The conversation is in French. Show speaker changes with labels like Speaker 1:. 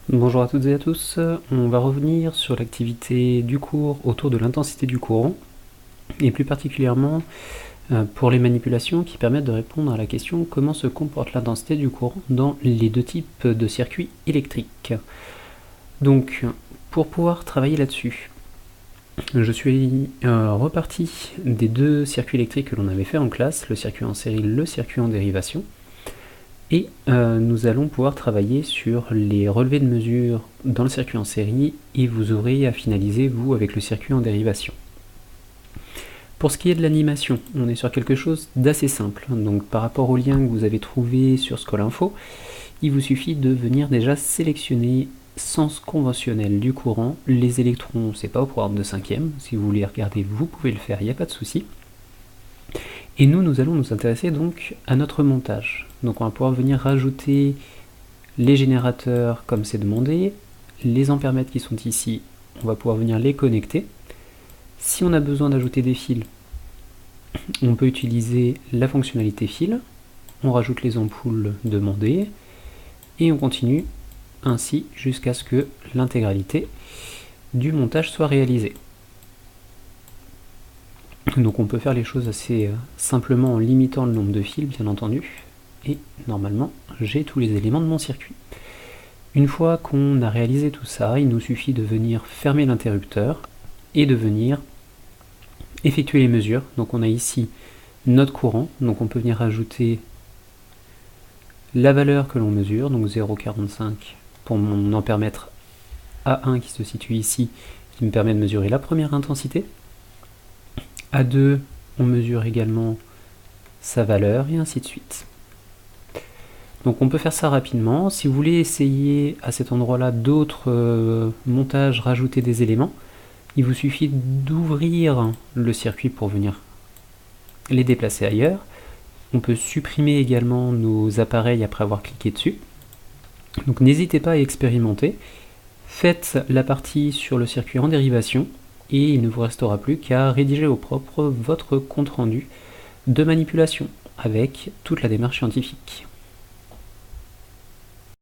Speaker 1: Bonjour à toutes et à tous, on va revenir sur l'activité du cours autour de l'intensité du courant, et plus particulièrement pour les manipulations qui permettent de répondre à la question comment se comporte l'intensité du courant dans les deux types de circuits électriques. Donc, pour pouvoir travailler là-dessus, je suis reparti des deux circuits électriques que l'on avait fait en classe, le circuit en série, le circuit en dérivation. Et nous allons pouvoir travailler sur les relevés de mesure dans le circuit en série et vous aurez à finaliser, vous, avec le circuit en dérivation. Pour ce qui est de l'animation, on est sur quelque chose d'assez simple. Donc par rapport au lien que vous avez trouvé sur Scholinfo, il vous suffit de venir déjà sélectionner sens conventionnel du courant. Les électrons, c'est pas au programme de 5e. Si vous voulez regarder, vous pouvez le faire, il n'y a pas de souci. Et nous allons nous intéresser donc à notre montage. Donc on va pouvoir venir rajouter les générateurs comme c'est demandé, les ampèremètres qui sont ici, on va pouvoir venir les connecter. Si on a besoin d'ajouter des fils, on peut utiliser la fonctionnalité fil, on rajoute les ampoules demandées, et on continue ainsi jusqu'à ce que l'intégralité du montage soit réalisée. Donc on peut faire les choses assez simplement en limitant le nombre de fils, bien entendu, et normalement j'ai tous les éléments de mon circuit. Une fois qu'on a réalisé tout ça, il nous suffit de venir fermer l'interrupteur et de venir effectuer les mesures. Donc on a ici notre courant, donc on peut venir ajouter la valeur que l'on mesure, donc 0,45 pour mon ampèremètre A1 qui se situe ici, qui me permet de mesurer la première intensité. A2, on mesure également sa valeur, et ainsi de suite. Donc on peut faire ça rapidement. Si vous voulez essayer à cet endroit-là d'autres montages, rajouter des éléments, il vous suffit d'ouvrir le circuit pour venir les déplacer ailleurs. On peut supprimer également nos appareils après avoir cliqué dessus. Donc n'hésitez pas à expérimenter. Faites la partie sur le circuit en dérivation et il ne vous restera plus qu'à rédiger au propre votre compte-rendu de manipulation avec toute la démarche scientifique.